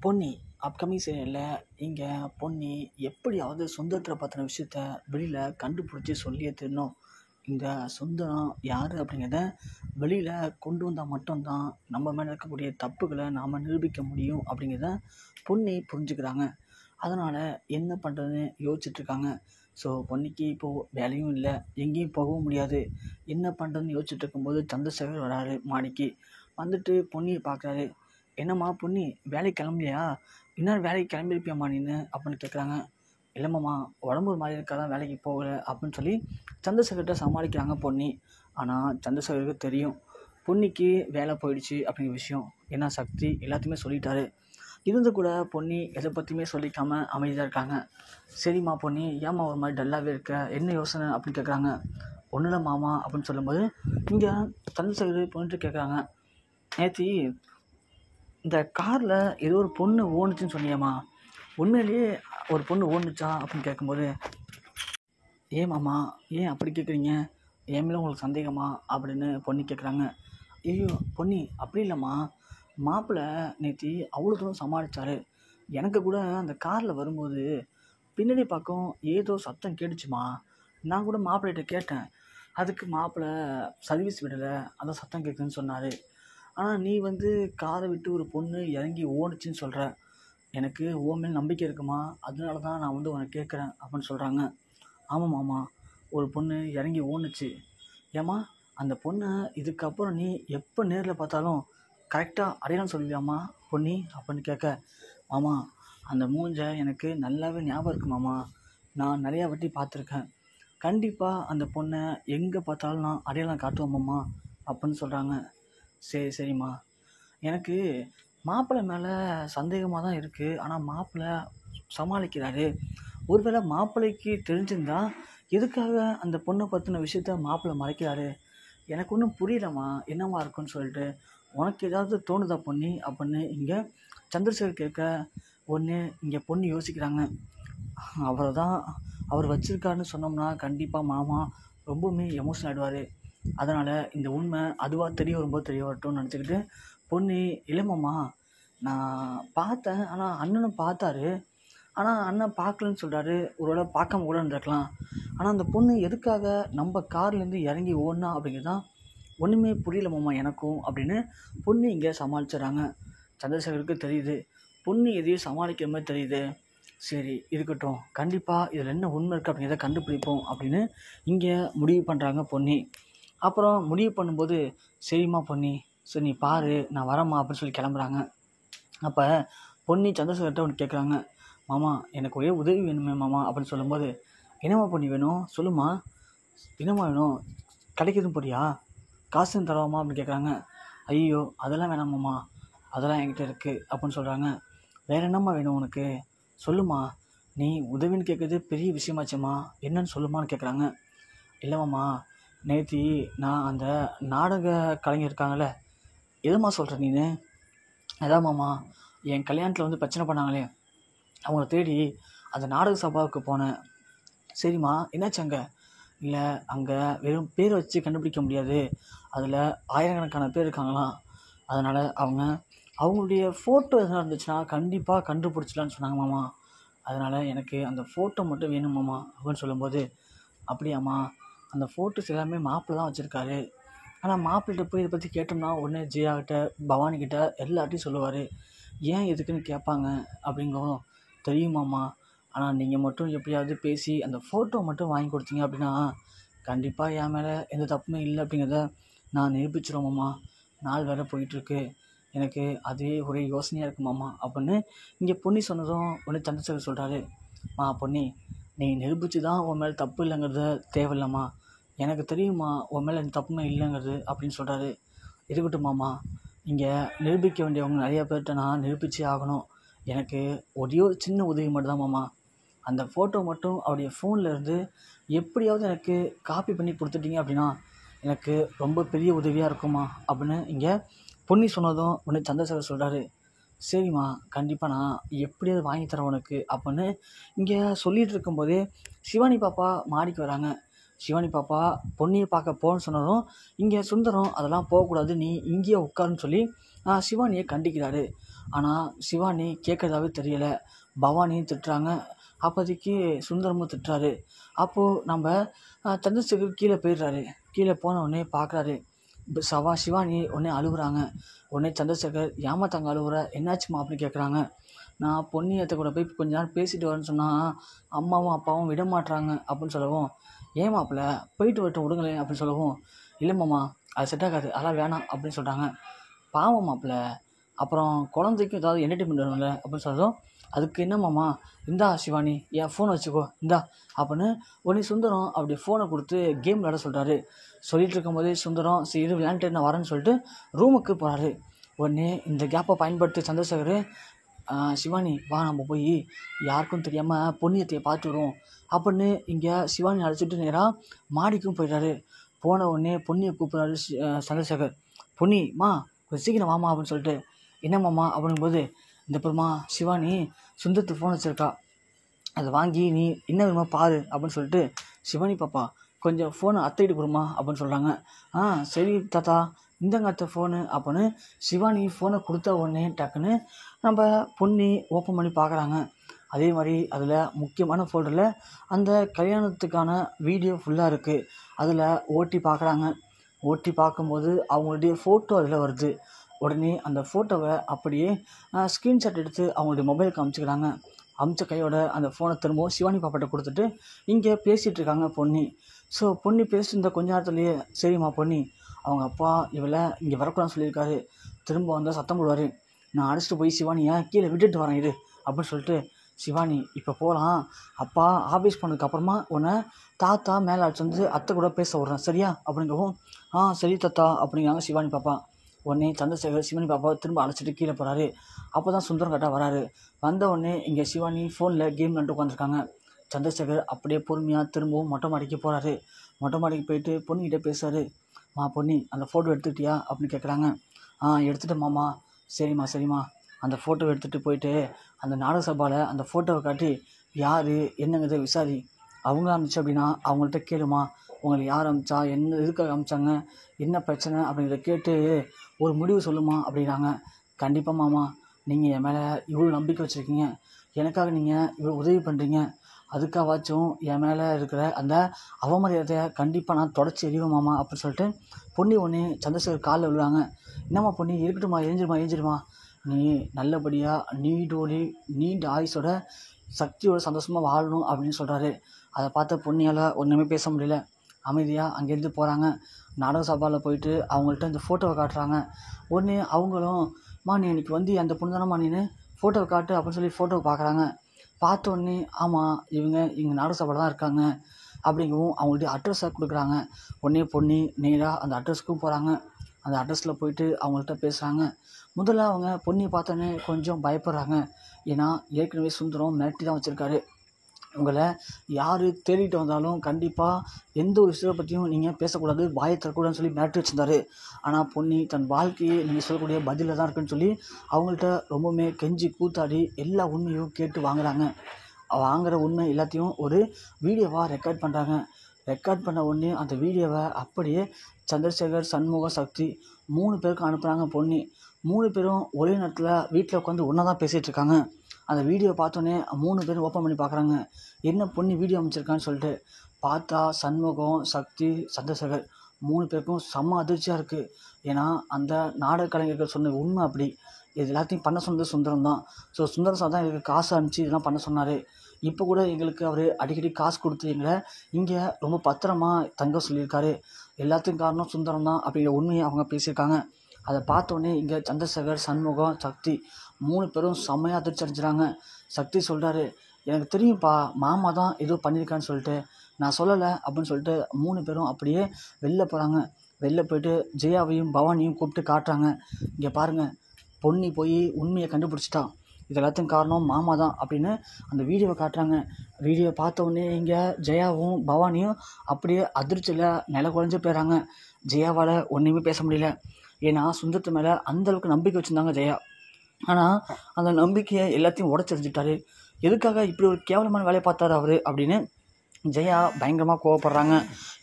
Ponni upcoming சீரியலில் இங்கே பொன்னி எப்படியாவது சுந்தரத்தை பற்றின விஷயத்த வெளியில் கண்டுபிடிச்சி சொல்லியே தரணும். இந்த சுந்தரம் யார் அப்படிங்கிறத வெளியில் கொண்டு வந்தால் மட்டும்தான் நம்ம மேலே இருக்கக்கூடிய தப்புகளை நாம் நிரூபிக்க முடியும் அப்படிங்கிறத பொன்னி புரிஞ்சுக்கிறாங்க. அதனால் என்ன பண்ணுறதுன்னு யோசிச்சுட்ருக்காங்க. ஸோ பொன்னிக்கு இப்போது வேலையும் இல்லை, எங்கேயும் போகவும் முடியாது. என்ன பண்ணுறதுன்னு யோசிச்சுட்டு இருக்கும்போது சந்திரசேகர் வராரு மாடிக்கு. வந்துட்டு பொன்னியை பார்க்குறாரு. என்னம்மா பொன்னி, வேலைக்கு கிளம்பலையா? இன்னும் வேலைக்கு கிளம்பியிருப்பியாம்மா நீன்னு அப்படின்னு கேட்குறாங்க. இல்லைம்மாம்மா, உடம்பு ஒரு மாதிரி இருக்காதான் வேலைக்கு போகலை அப்படின்னு சொல்லி சந்திரசேகர்கிட்ட சமாளிக்கிறாங்க பொன்னி. ஆனால் சந்திரசேகருக்கு தெரியும் பொன்னிக்கு வேலை போயிடுச்சு அப்படிங்கிற விஷயம். ஏன்னா சக்தி எல்லாத்தையுமே சொல்லிட்டாரு. இருந்து கூட பொன்னி எதை பற்றியுமே சொல்லிக்காமல் அமைதியாக இருக்காங்க. சரிம்மா பொன்னி, ஏம்மா ஒரு மாதிரி டல்லாகவே இருக்க, என்ன யோசனை அப்படின்னு கேட்குறாங்க. ஒன்றும் இல்லை மாமா அப்படின்னு சொல்லும்போது இங்கே சந்திரசேகர் பொண்ணுட்டு கேட்குறாங்க. நேற்று இந்த காரில் ஏதோ ஒரு பொண்ணு ஓணுச்சுன்னு சொன்னியம்மா, உண்மையிலேயே ஒரு பொண்ணு ஓணுச்சா அப்படின்னு கேட்கும்போது, ஏன் மாமா ஏன் அப்படி கேட்குறீங்க, என் மேலே உங்களுக்கு சந்தேகமா அப்படின்னு பொண்ணு கேட்குறாங்க. ஐயோ பொன்னி, அப்படி இல்லைம்மா, மாப்பிள்ளை நேற்று அவ்வளோ தூரம் சமாளித்தார். எனக்கு கூட அந்த காரில் வரும்போது பின்னாடி பக்கம் ஏதோ சத்தம் கேட்டுச்சுமா. நான் கூட மாப்பிள்ளைகிட்ட கேட்டேன். அதுக்கு மாப்பிள்ளை சர்வீஸ் விடலை, அதான் சத்தம் கேட்குதுன்னு சொன்னார். ஆனால் நீ காரை விட்டு ஒரு பொண்ணு இறங்கி ஓடுச்சுன்னு சொல்கிற. எனக்கு மேல் நம்பிக்கை இருக்குமா, அதனால தான் நான் உனக்கு கேட்குறேன் அப்படின்னு சொல்கிறாங்க. ஆமாம் மாமா, ஒரு பொண்ணு இறங்கி ஓடுச்சு. ஏம்மா, அந்த பொண்ணை இதுக்கப்புறம் நீ எப்போ நேரில் பார்த்தாலும் கரெக்டாக அடையாளம் சொல்லுவியாம்மா பொன்னி அப்படின்னு கேட்க, மாமா அந்த மூஞ்சை எனக்கு நல்லாவே ஞாபகம் இருக்கு மாமா, நான் நிறையா வாட்டி பார்த்துருக்கேன். கண்டிப்பாக அந்த பொண்ணை எங்கே பார்த்தாலும் நான் அடையாளம் காட்டுவேன் மாமா அப்படின்னு சொல்கிறாங்க. சரிம்மா, எனக்கு மாப்பிள்ளை மேலே சந்தேகமாக தான் இருக்குது. ஆனால் மாப்பிள்ளை சமாளிக்கிறாரு. ஒருவேளை மாப்பிள்ளைக்கு தெரிஞ்சிருந்தா எதுக்காக அந்த பொண்ணை பற்றின விஷயத்த மாப்பிள்ளை மறைக்கிறாரு? எனக்கு ஒன்றும் புரியலம்மா, என்னம்மா இருக்குன்னு சொல்லிட்டு. உனக்கு ஏதாவது தோணுதா பொன்னி அப்படின்னு இங்கே சந்திரசேகர் கேட்க, ஒன்று இங்கே பொண்ணு யோசிக்கிறாங்க. அவர் வச்சுருக்காருன்னு சொன்னோம்னா கண்டிப்பாக மாமா ரொம்பவுமே எமோஷனல் ஆகிடுவார். அதனால் இந்த உண்மை அதுவாக தெரிய வரும்போது தெரிய வரட்டும்னு நினச்சிக்கிட்டு பொண்ணு, இல்லைம்மாம்மா நான் பார்த்தேன், ஆனால் அண்ணனும் பார்த்தாரு, ஆனால் அண்ணன் பார்க்கலன்னு சொல்கிறாரு. ஒருவேளை பார்க்காம கூட இருந்திருக்கலாம். ஆனால் அந்த பொண்ணு எதுக்காக நம்ம கார்லேருந்து இறங்கி ஓடனா அப்படிங்கிறதான் ஒன்றுமே புரியலம்மாம்மா எனக்கும் அப்படின்னு பொண்ணு இங்கே சமாளிச்சிடறாங்க. சந்திரசேகருக்கு தெரியுது பொண்ணு எதையும் சமாளிக்கிற மாதிரி தெரியுது. சரி இருக்கட்டும், கண்டிப்பாக இதில் என்ன உண்மை இருக்குது அப்படிங்கிறத கண்டுபிடிப்போம் அப்படின்னு இங்கே முடிவு பண்ணுறாங்க பொன்னி. அப்புறம் முடிவு பண்ணும்போது, சரிம்மா பொன்னி, சரி நீ பாரு, நான் வரேம்மா அப்படின்னு சொல்லி கிளம்புறாங்க. அப்போ பொன்னி சந்திரசேகர்கிட்ட ஒன்று கேட்குறாங்க. மாமா எனக்கு ஒரே உதவி வேணுமே மாமா அப்படின்னு சொல்லும்போது, என்னம்மா பொன்னி வேணும் சொல்லுமா, என்னம்மா வேணும், கிடைக்கிறதும் போறியா, காசுன்னு தரவாமா அப்படின்னு கேட்குறாங்க. ஐயோ அதெல்லாம் வேணாமாம்மா, அதெல்லாம் என்கிட்ட இருக்குது அப்படின்னு சொல்கிறாங்க. வேறு என்னம்மா வேணும் உனக்கு சொல்லுமா, நீ உதவின்னு கேட்குறது பெரிய விஷயமாச்சும்மா, என்னன்னு சொல்லுமான்னு கேட்குறாங்க. இல்லைம்மாம்மா, நேற்று நான் அந்த நாடக கலைஞர் இருக்காங்களே, எதுமா சொல்கிற நீனு? அதாம்மாம்மா, என் கல்யாணத்தில் பிரச்சனை பண்ணாங்களே, அவங்கள தேடி அந்த நாடக சபாவுக்கு போனேன். சரிம்மா, என்னாச்சு அங்கே? இல்லை, அங்கே வெறும் பேரை வச்சு கண்டுபிடிக்க முடியாது, அதில் ஆயிரக்கணக்கான பேர் இருக்காங்களாம். அதனால் அவங்களுடைய ஃபோட்டோ எதனா இருந்துச்சுன்னா கண்டிப்பாக கண்டுபிடிச்சலான்னு சொன்னாங்க மாமா. அதனால் எனக்கு அந்த ஃபோட்டோ மட்டும் வேணும் மாமா அப்படின்னு சொல்லும்போது, அப்படியாம்மா, அந்த ஃபோட்டோஸ் எல்லாமே மாப்பிள்ளை தான் வச்சுருக்காரு. ஆனால் மாப்பிள்ளைகிட்ட போய் இதை பற்றி கேட்டோம்னா உடனே ஜெயாக்கிட்ட பவானிக்கிட்ட எல்லார்ட்டையும் சொல்லுவார். ஏன் எதுக்குன்னு கேட்பாங்க அப்படிங்கவும், தெரியுமாம்மா, ஆனால் நீங்கள் மட்டும் எப்படியாவது பேசி அந்த ஃபோட்டோ மட்டும் வாங்கி கொடுத்தீங்க அப்படின்னா கண்டிப்பாக என் மேலே எந்த தப்புமே இல்லை அப்படிங்கிறத நான் நிரூபிச்சிருவோம்மா. நாள் வேறு போயிட்டுருக்கு, எனக்கு அதே ஒரே யோசனையாக இருக்குமாம்மா அப்படின்னு இங்கே பொன்னி சொன்னதும் உடனே சந்திரசேகர் சொல்கிறாரு. பொன்னி, நீ நிரூபித்து தான் உன் மேலே தப்பு இல்லைங்கிறத தேவையில்லைம்மா, எனக்கு தெரியுமா உன் மேலே எந்த தப்புமே இல்லைங்கிறது அப்படின்னு சொல்கிறாரு. இருக்கட்டும் மாமா, இங்கே நிரூபிக்க வேண்டியவங்க நிறையா பேர்கிட்ட நான் நிரூபித்தே ஆகணும். எனக்கு ஒரே ஒரு சின்ன உதவி மட்டும் தான் மாமா, அந்த ஃபோட்டோ மட்டும் அவருடைய ஃபோனில் இருந்து எப்படியாவது எனக்கு காப்பி பண்ணி கொடுத்துட்டீங்க அப்படின்னா எனக்கு ரொம்ப பெரிய உதவியாக இருக்குமா அப்படின்னு இங்கே பொன்னி சொன்னதும் உடனே சந்திரசேகர் சொல்கிறாரு. சரிம்மா, கண்டிப்பாக நான் எப்படியாவது வாங்கி தரேன் உனக்கு அப்படின்னு இங்கே சொல்லிகிட்டு இருக்கும்போதே சிவானி பாப்பா மாடிக்கு வராங்க. சிவானி பாப்பா பொன்னியை பார்க்க போகணுன்னு சொன்னதும் இங்கே சுந்தரம் அதெல்லாம் போகக்கூடாது, நீ இங்கேயே உட்காருன்னு சொல்லி சிவானியை கண்டிக்கிறாரு. ஆனால் சிவானி கேட்குறதாவே தெரியலை. பவானியும் திட்டுறாங்க. அப்போதைக்கு சுந்தரமும் திட்டுறாரு. அப்போது நம்ம சந்திரசேகர் கீழே போயிடுறாரு. கீழே போன உடனே பார்க்குறாரு. சிவானி உடனே அழுகுறாங்க. உடனே சந்திரசேகர் ஏமா தங்க அழுகுற, என்னாச்சுமா அப்படின்னு கேட்குறாங்க. நான் பொன்னியத்தை கூட போய் கொஞ்ச நேரம் பேசிட்டு வரேன்னு சொன்னால் அம்மாவும் அப்பாவும் விட மாட்டுறாங்க அப்படின்னு சொல்லவும், ஏன் மாப்பிள்ள போயிட்டு வரட்டும் விடுங்களேன் அப்படின்னு சொல்லவும், இல்லை மாமா அது செட் ஆகாது, அதெல்லாம் வேணாம் அப்படின்னு சொல்கிறாங்க. பாவம் மாப்பிள்ள, அப்புறம் குழந்தைக்கும் ஏதாவது என்டர்டைன்மெண்ட் வேணும்ல அப்படின்னு சொல்லவும், அதுக்கு என்ன மாமா, இந்தா சிவானி என் ஃபோனை வச்சுக்கோ இந்தா அப்படின்னு உடனே சுந்தரம் அப்படி ஃபோனை கொடுத்து கேம் விளையாட சொல்கிறாரு. சொல்லிட்டு இருக்கும்போதே சுந்தரம் சரி விளையாண்டுட்டு நான் வரேன்னு சொல்லிட்டு ரூமுக்கு போகிறாரு. உடனே இந்த கேப்பை பயன்படுத்தி சந்திரசேகர், சிவானி வா நம்ம போய் யாருக்கும் தெரியாமல் பொன்னியத்தையை பார்த்து வருவோம் அப்படின்னு இங்கே சிவானி அழைச்சிட்டு நேராக மாடிக்கும் போயிட்டாரு. போன உடனே பொன்னியை கூப்பிட்றாரு சந்திரசேகர். பொன்னி மா கொஞ்சம் சீக்கிரம் வாமா அப்படின்னு சொல்லிட்டு, என்ன மாமா அப்படிங்கும்போது, இந்த பெருமா சிவானி சுந்தரத்து ஃபோன் வச்சுருக்கா, அதை வாங்கி நீ என்ன வேணுமா பாரு அப்படின்னு சொல்லிட்டு, சிவானி பாப்பா கொஞ்சம் ஃபோனை அத்தைகிட்டு கொடுமா அப்படின்னு சொல்கிறாங்க. சரி தாத்தா இந்தங்க அத்தை ஃபோனு அப்படின்னு சிவானி ஃபோனை கொடுத்த உடனே டக்குன்னு நம்ம பொன்னி ஓப்பன் பண்ணி பார்க்குறாங்க. அதே மாதிரி அதில் முக்கியமான ஃபோல்டரில் அந்த கல்யாணத்துக்கான வீடியோ ஃபுல்லாக இருக்குது. அதில் ஓட்டி பார்க்குறாங்க. ஓட்டி பார்க்கும்போது அவங்களுடைய ஃபோட்டோ அதில் வருது. உடனே அந்த ஃபோட்டோவை அப்படியே ஸ்க்ரீன்ஷாட் எடுத்து அவங்களுடைய மொபைலுக்கு அமுச்சிக்கிறாங்க. அமுச்ச கையோட அந்த ஃபோனை திரும்பவும் சிவானி பாப்பாட்ட கொடுத்துட்டு இங்கே பேசிகிட்டு இருக்காங்க பொன்னி. ஸோ பொன்னி பேசிட்டு இருந்த கொஞ்ச நேரத்துலேயே, சரிம்மா பொன்னி அவங்க அப்பா இவளை இங்கே வரக்கூடாதுன்னு சொல்லியிருக்காரு, திரும்ப வந்தால் சத்தம் போடுவார், நான் அடிச்சுட்டு போய் சிவானியை கீழே விட்டுட்டு வரேன் இரு அப்படின்னு சொல்லிட்டு, சிவானி இப்போ போகலாம், அப்பா ஆஃபீஸ் பண்ணதுக்கப்புறமா உன்னை தாத்தா மேலே அடிச்சு வந்து அத்தை கூட பேச விட்றேன் சரியா அப்படிங்கவும், சரி தாத்தா அப்படிங்கிறாங்க சிவானி பாப்பா. உடனே சந்திரசேகர் சிவானி பாப்பாவை திரும்ப அழைச்சிட்டு கீழே போகிறாரு. அப்போ தான் சுந்தரம் கரெக்டாக வராரு. வந்த உடனே இங்கே சிவானி ஃபோனில் கேம் விளையாண்டு உட்காந்துருக்காங்க. சந்திரசேகர் அப்படியே பொறுமையாக திரும்பவும் மொட்டை மாடிக்கு போகிறாரு. மொட்டை மாடிக்கு போயிட்டு பொண்ணுக்கிட்டே பேசுவார். பொன்னி அந்த ஃபோட்டோ எடுத்துக்கிட்டியா அப்படின்னு கேட்குறாங்க. எடுத்துட்டேன் மாமா. சரிம்மா அந்த ஃபோட்டோவை எடுத்துகிட்டு போயிட்டு அந்த நாடக சபாவில் அந்த ஃபோட்டோவை காட்டி யார் என்னங்கிறத விசாரி, அவங்க அனுப்பிச்சு அப்படின்னா அவங்கள்ட்ட கேளுமா, உங்களை யார் அனுப்பிச்சா, என்ன எதுக்காக அனுப்பிச்சாங்க, என்ன பிரச்சனை அப்படிங்கிறத கேட்டு ஒரு முடிவு சொல்லுமா அப்படிங்கிறாங்க. கண்டிப்பாக மாமா, நீங்கள் என் மேலே இவ்வளோ நம்பிக்கை வச்சுருக்கீங்க, எனக்காக நீங்கள் இவ்வளோ உதவி பண்ணுறீங்க, அதுக்காகவாச்சும் என் மேலே இருக்கிற அந்த அவமரியாதையை கண்டிப்பாக நான் தொடச்சி எறிவேன் மாமா அப்படின்னு சொல்லிட்டு பொன்னி ஒன்று சந்திரசேகர் காலில் விழுவாங்க. என்னம்மா பொன்னி இருக்கட்டுமா, ஏஞ்சிருமா, நீ நல்லபடியாக நீண்ட ஆயுசோட சக்தியோட சந்தோஷமாக வாழணும் அப்படின்னு சொல்கிறாரு. அதை பார்த்த பொன்னியால் ஒன்றுமே பேச முடியல. அமைதியாக அங்கேருந்து போகிறாங்க. நாடக சபாவில் போயிட்டு அவங்கள்ட்ட இந்த ஃபோட்டோவை காட்டுறாங்க. உடனே அவங்களும், நீ இன்னைக்கு வந்து அந்த பொண்ணு தானம்மா நீனு, ஃபோட்டோவை காட்டு அப்படின்னு சொல்லி ஃபோட்டோவை பார்க்குறாங்க. பார்த்த உடனே ஆமாம் இவங்க எங்கள் நாடக சபாவில் தான் இருக்காங்க அப்படிங்கவும் அவங்கள்ட்ட அட்ரஸை கொடுக்குறாங்க. உடனே பொன்னி நேராக அந்த அட்ரஸ்க்கும் போகிறாங்க. அந்த அட்ரஸில் போயிட்டு அவங்கள்ட்ட பேசுகிறாங்க. முதல்ல அவங்க பொன்னியை பார்த்தோன்னே கொஞ்சம் பயப்படுறாங்க. ஏன்னா ஏற்கனவே சுந்தரம் மிரட்டி தான் வச்சுருக்காரு. உங்களை யார் தேடிட்டு வந்தாலும் கண்டிப்பாக எந்த ஒரு விஷயத்தை பற்றியும் நீங்கள் பேசக்கூடாது, வாயை தரக்கூடாதுன்னு சொல்லி மிரட்டி வச்சுருந்தாரு. ஆனால் பொன்னி தன் வாழ்க்கையை நீங்கள் சொல்லக்கூடிய பதிலில் தான் இருக்குன்னு சொல்லி அவங்கள்ட்ட ரொம்பவுமே கெஞ்சி கூத்தாடி எல்லா உண்மையும் கேட்டு வாங்குகிற உண்மை எல்லாத்தையும் ஒரு வீடியோவாக ரெக்கார்ட் பண்ணுறாங்க. ரெக்கார்ட் பண்ண உடனே அந்த வீடியோவை அப்படியே சந்திரசேகர், சண்முகம், சக்தி 3 பேருக்கும் அனுப்புகிறாங்க பொன்னி. 3 பேரும் ஒரே நேரத்தில் வீட்டில் உட்காந்து ஒன்றா தான் பேசிகிட்டு இருக்காங்க. அந்த வீடியோ பார்த்தோன்னே 3 பேரும் ஓப்பன் பண்ணி பார்க்குறாங்க. என்ன பொன்னி வீடியோ அமைச்சிருக்கான்னு சொல்லிட்டு பார்த்தா சண்முகம், சக்தி, சந்திரசேகர் 3 பேருக்கும் செம்ம அதிர்ச்சியாக இருக்குது. ஏன்னா அந்த நாடக கலைஞர்கள் சொன்ன உண்மை அப்படி. இது எல்லாத்தையும் பண்ண சொன்னது சுந்தரம் தான். ஸோ சுந்தரம் சார் தான் எங்களுக்கு காசு அனுப்பிச்சு இதெல்லாம் பண்ண சொன்னார். இப்போ கூட எங்களுக்கு அவர் அடிக்கடி காசு கொடுத்து எங்களை இங்கே ரொம்ப பத்திரமா தங்க சொல்லியிருக்காரு. எல்லாத்துக்கும் காரணம் சுந்தரம் தான் அப்படிங்கிற உண்மையை அவங்க பேசியிருக்காங்க. அதை பார்த்தோன்னே இங்கே சந்திரசேகர், சண்முகம், சக்தி 3 பேரும் செம்மையாக அதிர்ச்சி அடைஞ்சிறாங்க. சக்தி சொல்கிறாரு, எனக்கு தெரியும்ப்பா மாமா தான் ஏதோ பண்ணியிருக்கான்னு சொல்லிட்டு, நான் சொல்லலை அப்படின்னு சொல்லிட்டு 3 பேரும் அப்படியே வெளில போகிறாங்க. வெளில போயிட்டு ஜெயாவையும் பவானியும் கூப்பிட்டு காட்டுறாங்க. இங்கே பாருங்கள், பொன்னி போய் உண்மையை கண்டுபிடிச்சிட்டான், இது எல்லாத்துக்கும் காரணம் மாமா தான் அப்படின்னு அந்த வீடியோவை காட்டுறாங்க. வீடியோ பார்த்த உடனே இங்கே ஜெயாவும் பவானியும் அப்படியே அதிர்ச்சியில் நில குழஞ்சி போயிடறாங்க. ஜெயாவால் ஒன்றுமே பேச முடியல. ஏன்னா சுந்தரத்து மேலே அந்தளவுக்கு நம்பிக்கை வச்சுருந்தாங்க ஜெயா. ஆனால் அந்த நம்பிக்கையை எல்லாத்தையும் உடச்செறிஞ்சிட்டாரு. எதுக்காக இப்படி ஒரு கேவலமான வேலையை பார்த்தாரு அவர் அப்படின்னு ஜெயா பயங்கரமாக கோவப்படுறாங்க.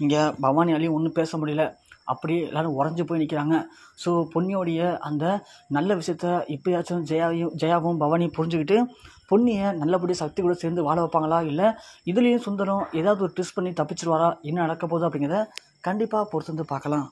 இங்கே பவானியாலையும் ஒன்றும் பேச முடியல. அப்படியே எல்லோரும் உறைஞ்சி போய் நிற்கிறாங்க. ஸோ பொன்னியோடைய அந்த நல்ல விஷயத்த இப்போயாச்சும் ஜெயாவும் பவானியும் புரிஞ்சுக்கிட்டு பொன்னியை நல்லபடியாக சக்தி கூட சேர்ந்து வாழ வைப்பாங்களா, இல்லை இதுலேயும் சுந்தரம் ஏதாவது ஒரு ட்விஸ்ட் பண்ணி தப்பிச்சிருவாரா, என்ன நடக்க போகுது அப்படிங்கிறத கண்டிப்பாக பொறுத்து வந்து பார்க்கலாம்.